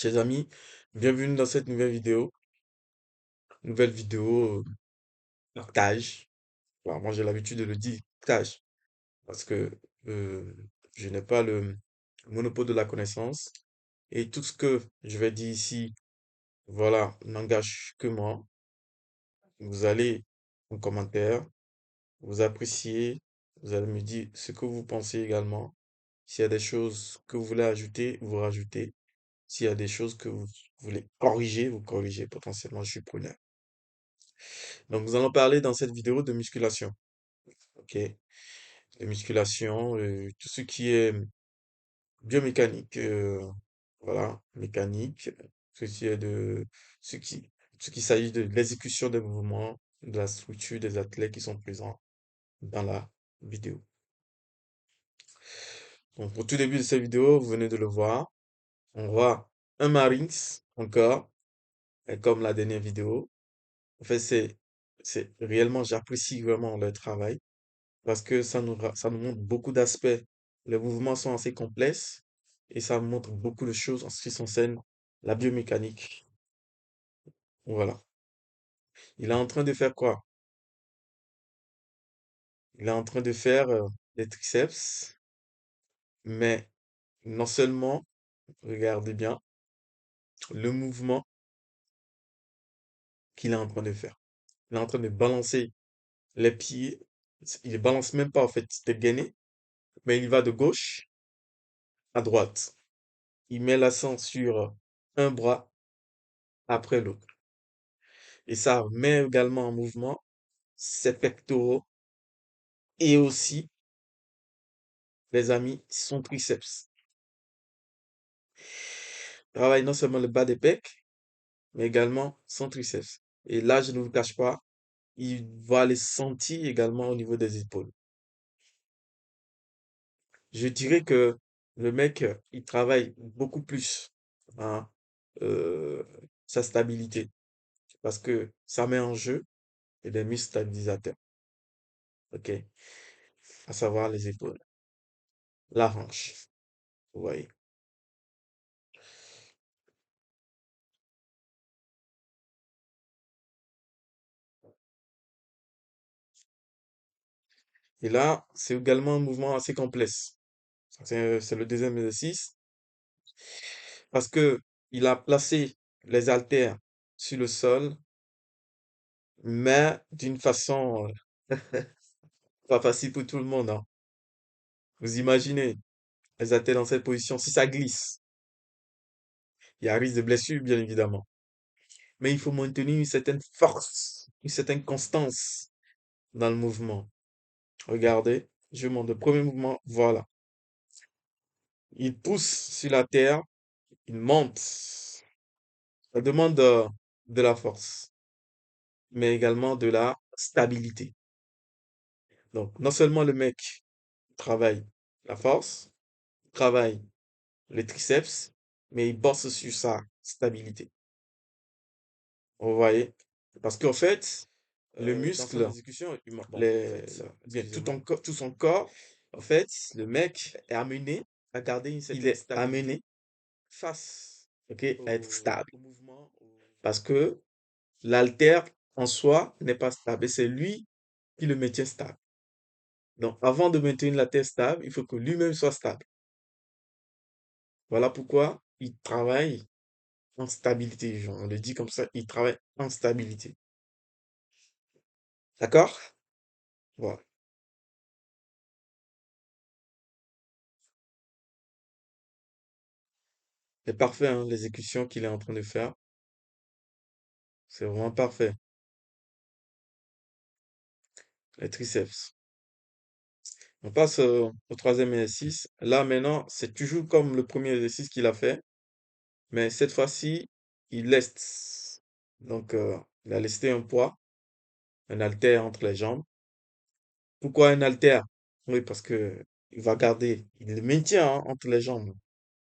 Chers amis, bienvenue dans cette nouvelle vidéo. Nouvelle vidéo partage. Alors, moi, j'ai l'habitude de le dire, partage, parce que euh, je n'ai pas le monopole de la connaissance. Et tout ce que je vais dire ici, voilà, n'engage que moi. Vous allez en commentaire, vous appréciez, vous allez me dire ce que vous pensez également. S'il y a des choses que vous voulez ajouter, vous rajoutez. S'il y a des choses que vous voulez corriger, vous corrigez. Potentiellement, je suis preneur. Donc, nous allons parler dans cette vidéo de musculation. Ok? De musculation, tout ce qui est biomécanique, voilà, mécanique, ce qui est de, ce qui, ce qui s'agit de l'exécution des mouvements, de la structure des athlètes qui sont présents dans la vidéo. Donc, au tout début de cette vidéo, vous venez de le voir, on voit un Marines encore, et comme la dernière vidéo. En fait, c'est réellement, j'apprécie vraiment leur travail. Parce que ça nous montre beaucoup d'aspects. Les mouvements sont assez complexes et ça nous montre beaucoup de choses en ce qui concerne la biomécanique. Voilà. Il est en train de faire quoi? Il est en train de faire des triceps, mais non seulement, regardez bien, le mouvement qu'il est en train de faire. Il est en train de balancer les pieds. Il ne balance même pas en fait de gainer, mais il va de gauche à droite. Il met l'accent sur un bras après l'autre. Et ça met également en mouvement ses pectoraux et aussi, les amis, son triceps. Travaille non seulement le bas des pecs, mais également son triceps. Et là, je ne vous cache pas, il va les sentir également au niveau des épaules. Je dirais que le mec, il travaille beaucoup plus, hein, euh, sa stabilité parce que ça met en jeu des muscles stabilisateurs, ok, à savoir les épaules, la hanche, vous voyez. Et là, c'est également un mouvement assez complexe. C'est le deuxième exercice parce que il a placé les haltères sur le sol, mais d'une façon pas facile pour tout le monde, hein. Vous imaginez les haltères dans cette position, si ça glisse, il y a un risque de blessure, bien évidemment. Mais il faut maintenir une certaine force, une certaine constance dans le mouvement. Regardez, je vous montre le premier mouvement, voilà. Il pousse sur la terre, il monte. Ça demande de la force, mais également de la stabilité. Donc, non seulement le mec travaille la force, travaille les triceps, mais il bosse sur sa stabilité. Vous voyez? Parce qu'en fait, le muscle, bien, tout son corps, en fait, le mec est amené à garder il est amené face, ok, à être stable. Parce que l'haltère en soi n'est pas stable et c'est lui qui le maintient stable. Donc, avant de maintenir la terre stable, il faut que lui-même soit stable. Voilà pourquoi il travaille en stabilité. On le dit comme ça, il travaille en stabilité. D'accord? Voilà. C'est parfait, hein, l'exécution qu'il est en train de faire. C'est vraiment parfait. Les triceps. On passe au troisième exercice. Là, maintenant, c'est toujours comme le premier exercice qu'il a fait, mais cette fois-ci, il laisse. Donc, il a laissé un poids, un haltère entre les jambes. Pourquoi un haltère? Oui, parce que il va garder, il le maintient hein, entre les jambes.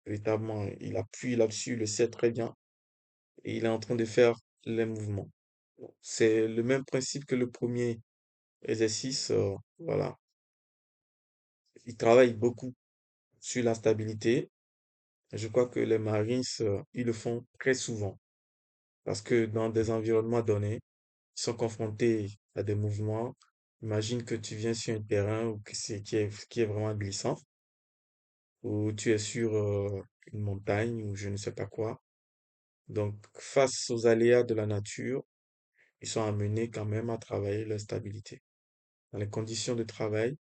Véritablement, il appuie là-dessus, il le sait très bien, et il est en train de faire les mouvements. C'est le même principe que le premier exercice. Voilà, il travaille beaucoup sur la stabilité, Et je crois que les Marines, ils le font très souvent parce que dans des environnements donnés, ils sont confrontés à des mouvements. Imagine que tu viens sur un terrain ou que qui est vraiment glissant, ou tu es sur une montagne ou je ne sais pas quoi. Donc, face aux aléas de la nature, ils sont amenés quand même à travailler leur stabilité. Dans les conditions de travail,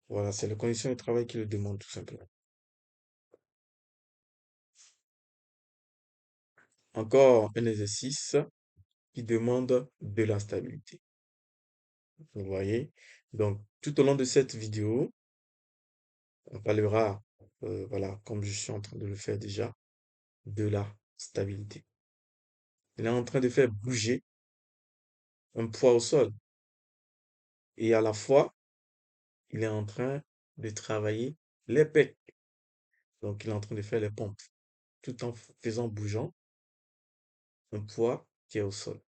voilà, c'est les conditions de travail qui le demandent tout simplement. Encore un exercice qui demande de la stabilité. Vous voyez? Donc, tout au long de cette vidéo, on parlera, voilà, comme je suis en train de le faire déjà, de la stabilité. Il est en train de faire bouger un poids au sol et à la fois, il est en train de travailler les pecs. Donc, il est en train de faire les pompes tout en faisant bougeant un poids qui est au sol.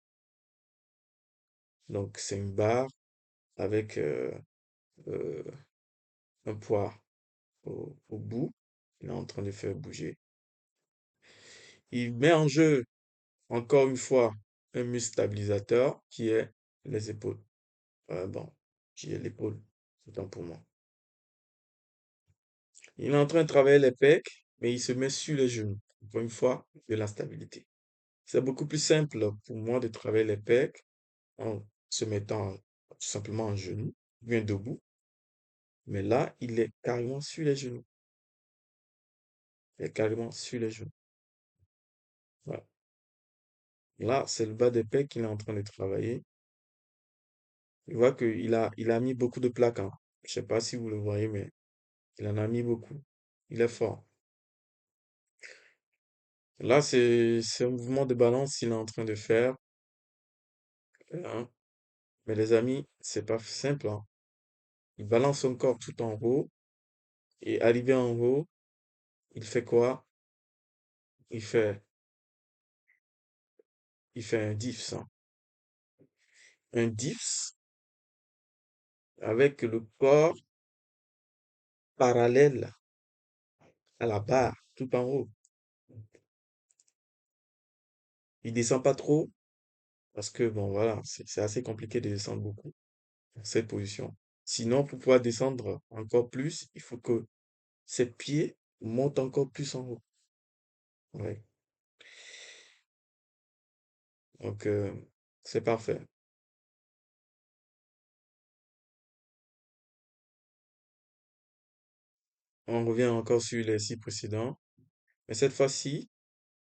Donc, c'est une barre avec euh, un poids au bout. Il est en train de faire bouger. Il met en jeu, encore une fois, un muscle stabilisateur qui est les épaules. Bon, qui est l'épaule, autant pour moi. Il est en train de travailler les pecs, mais il se met sur les genoux. Encore une fois, de la stabilité. C'est beaucoup plus simple pour moi de travailler les pecs en se mettant tout simplement en genoux, bien debout. Mais là, il est carrément sur les genoux. Il est carrément sur les genoux. Voilà. Là, c'est le bas des pecs qu'il est en train de travailler. Je vois il a mis beaucoup de plaques, hein. Je sais pas si vous le voyez, mais il en a mis beaucoup. Il est fort. Là, c'est un mouvement de balance qu'il est en train de faire, hein. Mais les amis, c'est pas simple, hein. Il balance son corps tout en haut et arrivé en haut, il fait quoi? Il fait, il fait un dips, hein. Un dips avec le corps parallèle à la barre tout en haut. Il descend pas trop parce que bon voilà, c'est assez compliqué de descendre beaucoup dans cette position. Sinon, pour pouvoir descendre encore plus, il faut que ses pieds montent encore plus en haut. Ouais. Donc, c'est parfait. On revient encore sur les six précédents. Mais cette fois-ci,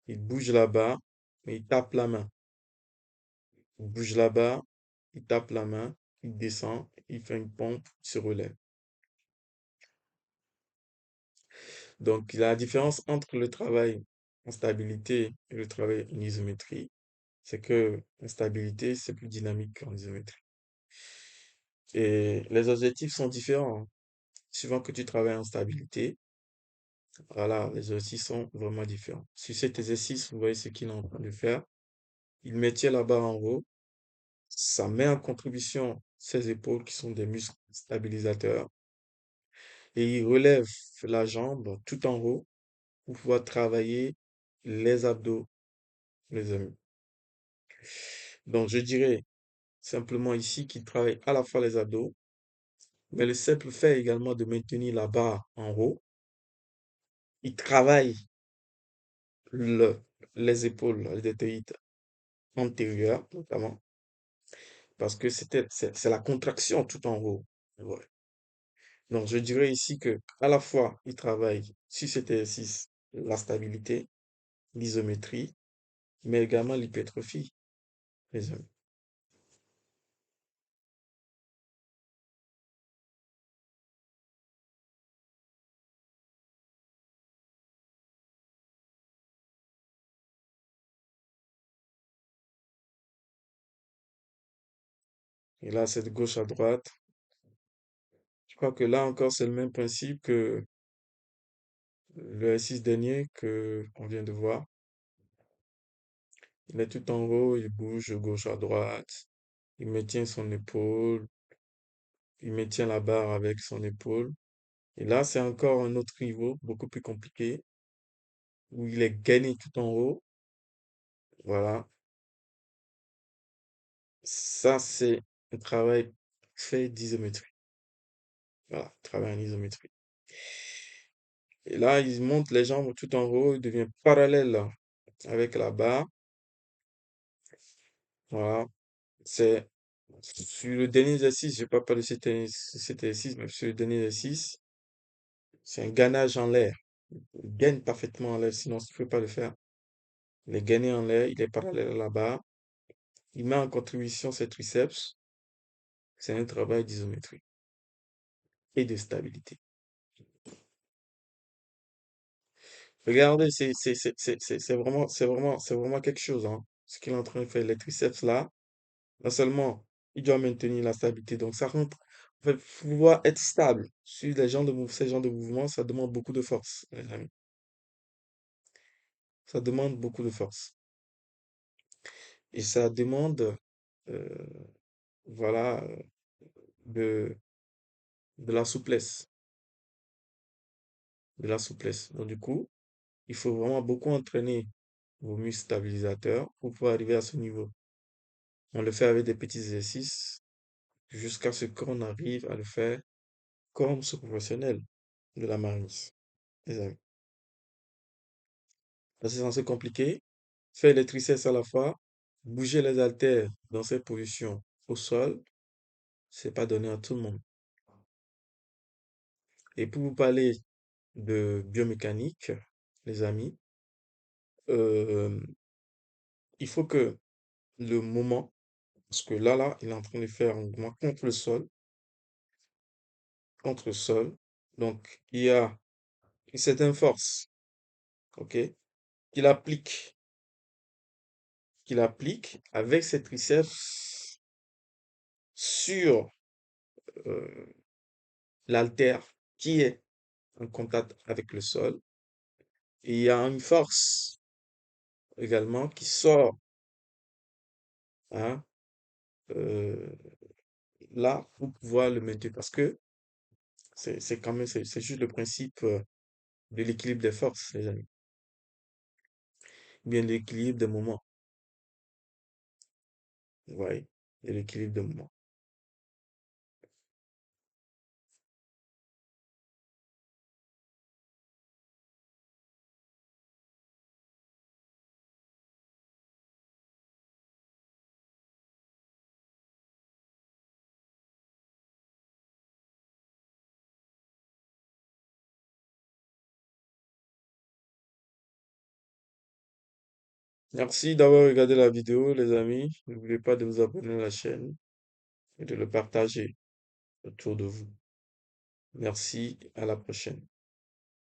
il bouge là-bas, mais il tape la main. Il bouge là-bas, il tape la main, il descend, il fait une pompe, il se relève. Donc, la différence entre le travail en stabilité et le travail en isométrie, c'est que la stabilité, c'est plus dynamique qu'en isométrie. Et les objectifs sont différents. Suivant que tu travailles en stabilité, voilà, les exercices sont vraiment différents. Sur cet exercice, vous voyez ce qu'il est en train de faire. Il maintient la barre en haut, ça met en contribution ses épaules qui sont des muscles stabilisateurs et il relève la jambe tout en haut pour pouvoir travailler les abdos, les amis. Donc, je dirais simplement ici qu'il travaille à la fois les abdos, mais le simple fait également de maintenir la barre en haut, il travaille le, les épaules, les deltoïdes antérieurs notamment, parce que c'est la contraction tout en haut. Ouais. Donc, je dirais ici que à la fois, il travaille sur cet exercice, la stabilité, l'isométrie, mais également l'hypertrophie, les amis. Et là, c'est de gauche à droite. Je crois que là encore, c'est le même principe que le exercice dernier que on vient de voir. Il est tout en haut, il bouge de gauche à droite. Il maintient son épaule. Il maintient la barre avec son épaule. Et là, c'est encore un autre niveau, beaucoup plus compliqué. où il est gainé tout en haut. Voilà. Ça, c'est un travail fait d'isométrie. Voilà, travail en isométrie. Et là, il monte les jambes tout en haut, il devient parallèle avec la barre. Voilà. C'est sur le dernier exercice, je ne vais pas parler de cet exercice, mais sur le dernier exercice, c'est un gainage en l'air. Il gagne parfaitement en l'air, sinon tu ne peux pas le faire. Il est gainé en l'air, il est parallèle à la barre. Il met en contribution ses triceps. C'est un travail d'isométrie et de stabilité. Regardez, c'est vraiment quelque chose, hein. Ce qu'il est en train de faire, les triceps là, non seulement il doit maintenir la stabilité, donc ça rentre, en fait, pouvoir être stable sur ces genres de mouvements, ça demande beaucoup de force, les amis. Ça demande beaucoup de force. Et ça demande, euh, voilà, de, de la souplesse, de la souplesse. Donc, du coup, il faut vraiment beaucoup entraîner vos muscles stabilisateurs pour pouvoir arriver à ce niveau. On le fait avec des petits exercices jusqu'à ce qu'on arrive à le faire comme ce professionnel de la marine, les amis. Ça, c'est censé compliqué. Faire les triceps à la fois, bouger les haltères dans cette position au sol, c'est pas donné à tout le monde. Et pour vous parler de biomécanique, les amis, euh, il faut que le moment, parce que là, il est en train de faire un mouvement contre le sol. Donc, il y a une certaine force, ok, qu'il applique, qu'il applique avec ses triceps sur euh, l'haltère qui est en contact avec le sol. Et il y a une force également qui sort, hein, euh, là pour pouvoir le maintenir. Parce que c'est quand même, c'est juste le principe de l'équilibre des forces, les amis. Bien l'équilibre des moments. Ouais, de l'équilibre des moments. Merci d'avoir regardé la vidéo, les amis. N'oubliez pas de vous abonner à la chaîne et de le partager autour de vous. Merci, à la prochaine.